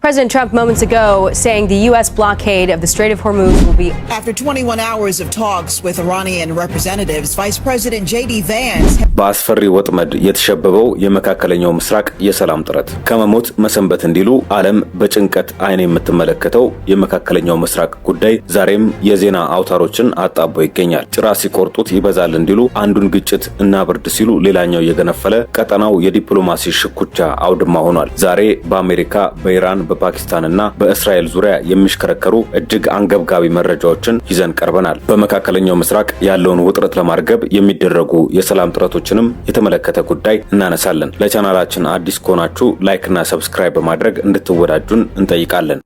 President Trump moments ago saying the U.S. blockade of the Strait of Hormuz will be... After 21 hours of talks with Iranian representatives, Vice President J.D. Vance... በአስፈሪ ወጥመድ የተሸበበው የመካከለኛው ምስራቅ የሰላም ጥረት ከመሞት መሰንበት እንዲሉ ዓለም በጭንቀት አይን የምትመለከተው የመካከለኛው ምስራቅ ጉዳይ ዛሬም የዜና አውታሮችን አጣቦ ይገኛል። ጭራ ሲቆርጡት ይበዛል እንዲሉ አንዱን ግጭት እና ብርድ ሲሉ ሌላኛው የገነፈለ ቀጠናው የዲፕሎማሲ ሽኩቻ አውድማ ሆኗል። ዛሬ በአሜሪካ በኢራን በፓኪስታንና በእስራኤል ዙሪያ የሚሽከረከሩ እጅግ አንገብጋቢ መረጃዎችን ይዘን ቀርበናል። በመካከለኛው ምስራቅ ያለውን ውጥረት ለማርገብ የሚደረጉ የሰላም ጥረቶችንም የተመለከተ ጉዳይ እናነሳለን። ለቻናላችን አዲስ ከሆናችሁ ላይክ እና ሰብስክራይብ በማድረግ እንድትወዳጁን እንጠይቃለን።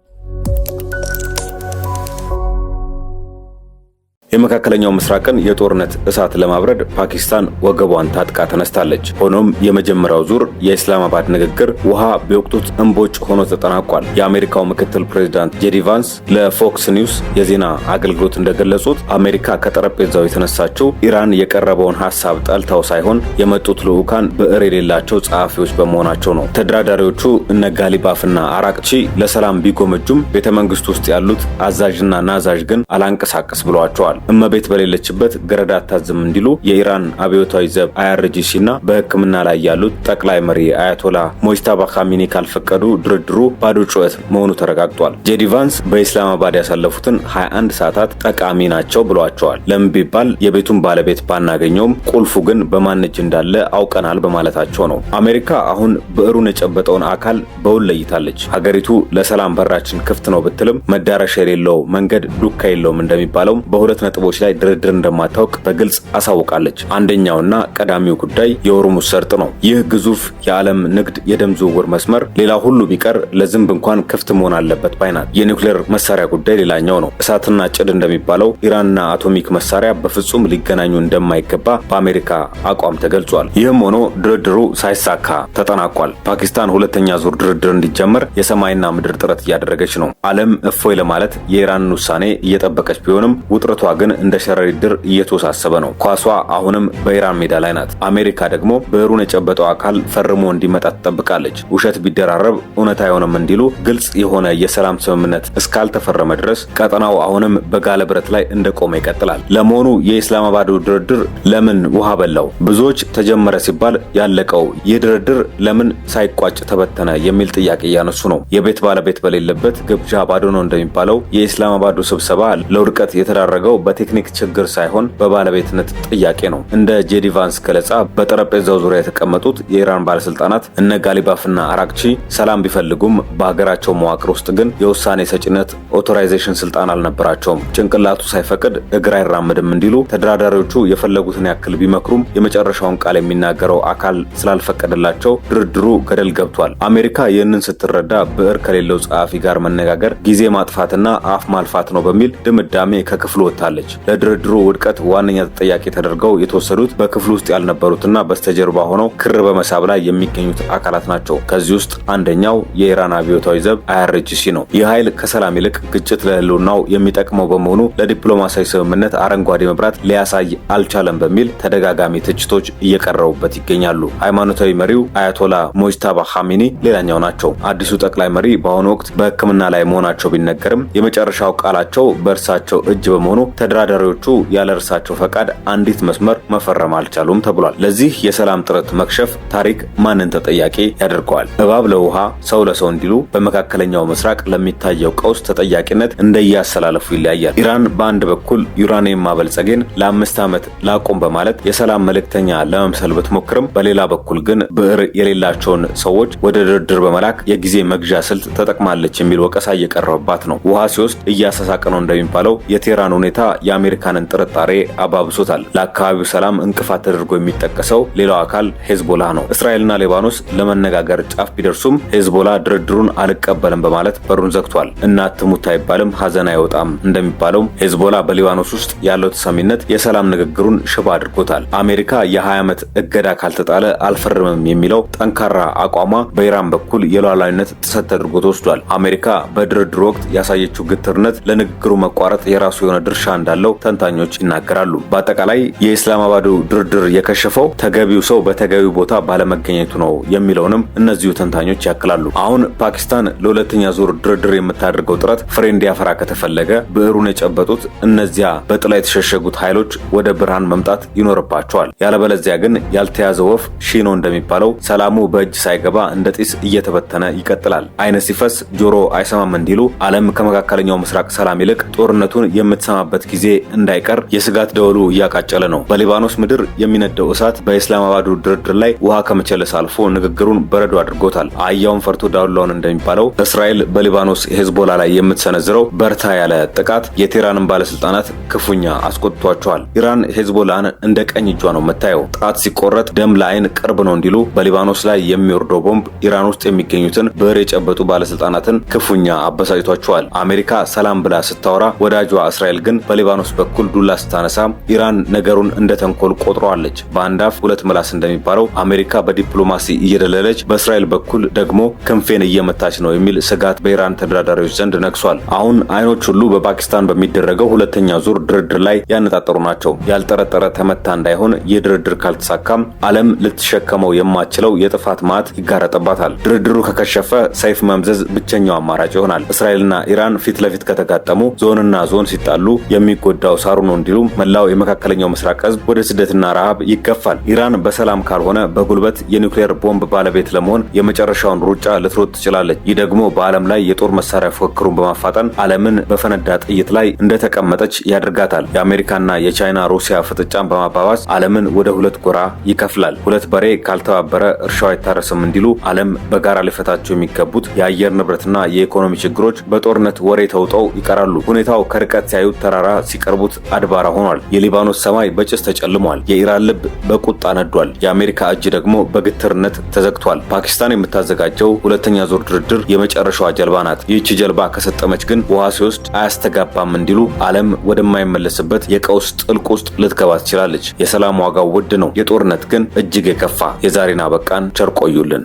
የመካከለኛው ምስራቅን የጦርነት እሳት ለማብረድ ፓኪስታን ወገቧን ታጥቃ ተነስታለች። ሆኖም የመጀመሪያው ዙር የኢስላማባድ ንግግር ውሃ ቢወቅቱት እንቦጭ ሆኖ ተጠናቋል። የአሜሪካው ምክትል ፕሬዝዳንት ጄዲ ቫንስ ለፎክስ ኒውስ የዜና አገልግሎት እንደገለጹት አሜሪካ ከጠረጴዛው የተነሳችው ኢራን የቀረበውን ሐሳብ ጠልተው ሳይሆን የመጡት ልዑካን ብዕር የሌላቸው ጸሐፊዎች በመሆናቸው ነው። ተደራዳሪዎቹ እነ ጋሊባፍና አራቅቺ ለሰላም ቢጎመጁም ቤተመንግስት ውስጥ ያሉት አዛዥና ናዛዥ ግን አላንቀሳቀስ ብለዋቸዋል። እመቤት በሌለችበት ገረዳ አታዝም እንዲሉ የኢራን አብዮታዊ ዘብ IRGC እና በሕክምና ላይ ያሉት ጠቅላይ መሪ አያቶላ ሞጅተባ ካሚኒ ካልፈቀዱ ድርድሩ ባዶ ጩኸት መሆኑ ተረጋግጧል። ጄዲ ቫንስ በኢስላማባድ ያሳለፉትን 21 ሰዓታት ጠቃሚ ናቸው ብለዋቸዋል። ለምን ቢባል የቤቱን ባለቤት ባናገኘውም ቁልፉ ግን በማን እጅ እንዳለ አውቀናል በማለታቸው ነው። አሜሪካ አሁን ብዕሩን የጨበጠውን አካል በውል ለይታለች። ሀገሪቱ ለሰላም በራችን ክፍት ነው ብትልም መዳረሻ የሌለው መንገድ ዱካ የለውም እንደሚባለው በሁለት ነጥቦች ላይ ድርድር እንደማታውቅ በግልጽ አሳውቃለች። አንደኛውና ቀዳሚው ጉዳይ የሆርሙዝ ሰርጥ ነው። ይህ ግዙፍ የዓለም ንግድ የደም ዝውውር መስመር ሌላ ሁሉ ቢቀር ለዝንብ እንኳን ክፍት መሆን አለበት ባይናት። የኒውክሌር መሳሪያ ጉዳይ ሌላኛው ነው። እሳትና ጭድ እንደሚባለው ኢራንና አቶሚክ መሳሪያ በፍጹም ሊገናኙ እንደማይገባ በአሜሪካ አቋም ተገልጿል። ይህም ሆኖ ድርድሩ ሳይሳካ ተጠናቋል። ፓኪስታን ሁለተኛ ዙር ድርድር እንዲጀመር የሰማይና ምድር ጥረት እያደረገች ነው። ዓለም እፎይ ለማለት የኢራንን ውሳኔ እየጠበቀች ቢሆንም ውጥረቷ ግን እንደ ሸረሪት ድር እየተወሳሰበ ነው። ኳሷ አሁንም በኢራን ሜዳ ላይ ናት። አሜሪካ ደግሞ ብዕሩን የጨበጠው አካል ፈርሞ እንዲመጣ ትጠብቃለች። ውሸት ቢደራረብ እውነት አይሆንም እንዲሉ ግልጽ የሆነ የሰላም ስምምነት እስካልተፈረመ ድረስ ቀጠናው አሁንም በጋለ ብረት ላይ እንደቆመ ይቀጥላል። ለመሆኑ የኢስላማባዱ ድርድር ለምን ውሃ በላው? ብዙዎች ተጀመረ ሲባል ያለቀው ይህ ድርድር ለምን ሳይቋጭ ተበተነ የሚል ጥያቄ እያነሱ ነው። የቤት ባለቤት በሌለበት ግብዣ ባዶ ነው እንደሚባለው የኢስላማባዱ ስብሰባ ለውድቀት የተዳረገው በቴክኒክ ችግር ሳይሆን በባለቤትነት ጥያቄ ነው። እንደ ጄዲ ቫንስ ገለጻ በጠረጴዛው ዙሪያ የተቀመጡት የኢራን ባለስልጣናት እነ ጋሊባፍና አራቅቺ ሰላም ቢፈልጉም በሀገራቸው መዋቅር ውስጥ ግን የውሳኔ ሰጪነት ኦቶራይዜሽን ስልጣን አልነበራቸውም። ጭንቅላቱ ሳይፈቅድ እግር አይራምድም እንዲሉ ተደራዳሪዎቹ የፈለጉትን ያክል ቢመክሩም የመጨረሻውን ቃል የሚናገረው አካል ስላልፈቀደላቸው ድርድሩ ገደል ገብቷል። አሜሪካ ይህንን ስትረዳ ብዕር ከሌለው ጸሐፊ ጋር መነጋገር ጊዜ ማጥፋትና አፍ ማልፋት ነው በሚል ድምዳሜ ከክፍሉ ወጥታለች። ለድርድሩ ውድቀት ዋነኛ ተጠያቂ ተደርገው የተወሰዱት በክፍሉ ውስጥ ያልነበሩትና በስተጀርባ ሆነው ክር በመሳብ ላይ የሚገኙት አካላት ናቸው። ከዚህ ውስጥ አንደኛው የኢራን አብዮታዊ ዘብ IRGC ነው። ይህ ኃይል ከሰላም ይልቅ ግጭት ለህልውናው የሚጠቅመው በመሆኑ ለዲፕሎማሲያዊ ስምምነት አረንጓዴ መብራት ሊያሳይ አልቻለም በሚል ተደጋጋሚ ትችቶች እየቀረቡበት ይገኛሉ። ሃይማኖታዊ መሪው አያቶላ ሞጅተባ ካሚኒ ሌላኛው ናቸው። አዲሱ ጠቅላይ መሪ በአሁኑ ወቅት በሕክምና ላይ መሆናቸው ቢነገርም የመጨረሻው ቃላቸው በእርሳቸው እጅ በመሆኑ ተደራዳሪዎቹ ያለ እርሳቸው ፈቃድ አንዲት መስመር መፈረም አልቻሉም ተብሏል። ለዚህ የሰላም ጥረት መክሸፍ ታሪክ ማንን ተጠያቂ ያደርገዋል? እባብ ለውሃ ሰው ለሰው እንዲሉ በመካከለኛው ምስራቅ ለሚታየው ቀውስ ተጠያቂነት እንደያሰላለፉ ይለያያል። ኢራን በአንድ በኩል ዩራኒየም ማበልጸጌን ለ5 ዓመት ላቆም በማለት የሰላም መልእክተኛ ለመምሰል ብትሞክርም በሌላ በኩል ግን ብዕር የሌላቸውን ሰዎች ወደ ድርድር በመላክ የጊዜ መግዣ ስልት ተጠቅማለች የሚል ወቀሳ እየቀረበባት ነው። ውሃ ሲወስድ እያሳሳቀ ነው እንደሚባለው የቴህራን ሁኔታ የአሜሪካንን ጥርጣሬ አባብሶታል። ለአካባቢው ሰላም እንቅፋት ተደርጎ የሚጠቀሰው ሌላው አካል ሄዝቦላ ነው። እስራኤልና ሊባኖስ ለመነጋገር ጫፍ ቢደርሱም ሄዝቦላ ድርድሩን አልቀበልም በማለት በሩን ዘግቷል። እናት ትሙት አይባልም ሐዘን አይወጣም እንደሚባለው ሄዝቦላ በሊባኖስ ውስጥ ያለው ተሰሚነት የሰላም ንግግሩን ሽባ አድርጎታል። አሜሪካ የ20 ዓመት እገዳ ካልተጣለ አልፈርምም የሚለው ጠንካራ አቋሟ በኢራን በኩል የሉዓላዊነት ጥሰት ተደርጎ ተወስዷል። አሜሪካ በድርድሩ ወቅት ያሳየችው ግትርነት ለንግግሩ መቋረጥ የራሱ የሆነ ድርሻ እንዳለው ተንታኞች ይናገራሉ። በአጠቃላይ የኢስላማባዱ ድርድር የከሸፈው ተገቢው ሰው በተገቢው ቦታ ባለመገኘቱ ነው የሚለውንም እነዚሁ ተንታኞች ያክላሉ። አሁን ፓኪስታን ለሁለተኛ ዙር ድርድር የምታደርገው ጥረት ፍሬ እንዲያፈራ ከተፈለገ ብዕሩን የጨበጡት እነዚያ በጥላ የተሸሸጉት ኃይሎች ወደ ብርሃን መምጣት ይኖርባቸዋል። ያለበለዚያ ግን ያልተያዘ ወፍ ሺኖ እንደሚባለው ሰላሙ በእጅ ሳይገባ እንደ ጢስ እየተበተነ ይቀጥላል። አይነ ሲፈስ ጆሮ አይሰማም እንዲሉ ዓለም ከመካከለኛው ምስራቅ ሰላም ይልቅ ጦርነቱን የምትሰማበት ጊዜ እንዳይቀር የስጋት ደወሉ እያቃጨለ ነው። በሊባኖስ ምድር የሚነደው እሳት በኢስላማባዱ ድርድር ላይ ውሃ ከመቸለስ አልፎ ንግግሩን በረዶ አድርጎታል። አህያውን ፈርቶ ዳውላውን እንደሚባለው እስራኤል በሊባኖስ ሄዝቦላ ላይ የምትሰነዝረው በርታ ያለ ጥቃት የቴህራንን ባለስልጣናት ክፉኛ አስቆጥቷቸዋል። ኢራን ሄዝቦላን እንደ ቀኝ እጇ ነው የምታየው። ጣት ሲቆረጥ ደም ለአይን ቅርብ ነው እንዲሉ በሊባኖስ ላይ የሚወርደው ቦምብ ኢራን ውስጥ የሚገኙትን ብዕር የጨበጡ ባለስልጣናትን ክፉኛ አበሳጭቷቸዋል። አሜሪካ ሰላም ብላ ስታወራ ወዳጇ እስራኤል ግን በሊባኖስ በኩል ዱላ ስታነሳ ኢራን ነገሩን እንደ ተንኮል ቆጥረዋለች። በአንድ አፍ ሁለት ምላስ እንደሚባለው አሜሪካ በዲፕሎማሲ እየደለለች፣ በእስራኤል በኩል ደግሞ ክንፌን እየመታች ነው የሚል ስጋት በኢራን ተደራዳሪዎች ዘንድ ነግሷል። አሁን አይኖች ሁሉ በፓኪስታን በሚደረገው ሁለተኛ ዙር ድርድር ላይ ያነጣጠሩ ናቸው። ያልጠረጠረ ተመታ እንዳይሆን ይህ ድርድር ካልተሳካም ዓለም ልትሸከመው የማትችለው የጥፋት ማዕት ይጋረጥባታል። ድርድሩ ከከሸፈ ሰይፍ መምዘዝ ብቸኛው አማራጭ ይሆናል። እስራኤልና ኢራን ፊት ለፊት ከተጋጠሙ ዞንና ዞን ሲጣሉ የሚጎዳው ሳሩ ነው እንዲሉ መላው የመካከለኛው ምስራቅ ሕዝብ ወደ ስደትና ረሃብ ይገፋል። ኢራን በሰላም ካልሆነ በጉልበት የኒውክሌር ቦምብ ባለቤት ለመሆን የመጨረሻውን ሩጫ ልትሮጥ ትችላለች። ይህ ደግሞ በዓለም ላይ የጦር መሳሪያ ፉክክሩን በማፋጠን ዓለምን በፈነዳ ጥይት ላይ እንደተቀመጠች ያደርጋታል። የአሜሪካና የቻይና ሩሲያ ፍጥጫን በማባባስ ዓለምን ወደ ሁለት ጎራ ይከፍላል። ሁለት በሬ ካልተባበረ እርሻው አይታረስም እንዲሉ ዓለም በጋራ ሊፈታቸው የሚገቡት የአየር ንብረትና የኢኮኖሚ ችግሮች በጦርነት ወሬ ተውጠው ይቀራሉ። ሁኔታው ከርቀት ሲያዩት ተራራ፣ ሲቀርቡት አድባራ ሆኗል። የሊባኖስ ሰማይ በጭስ ተጨልሟል። የኢራን ልብ በቁጣ ነዷል። የአሜሪካ እጅ ደግሞ በግትርነት ተዘግቷል። ፓኪስታን የምታዘጋጀው ሁለተኛ ዙር ድርድር የመጨረሻዋ ጀልባ ናት። ይህች ጀልባ ከሰጠመች ግን ውሃ ሲወስድ አያስተጋባም እንዲሉ ዓለም ወደማይመለስበት የቀውስ ጥልቅ ውስጥ ልትገባ ትችላለች። የሰላም ዋጋው ውድ ነው። የጦርነት ግን እጅግ የከፋ። የዛሬን አበቃን። ቸር ቆዩልን።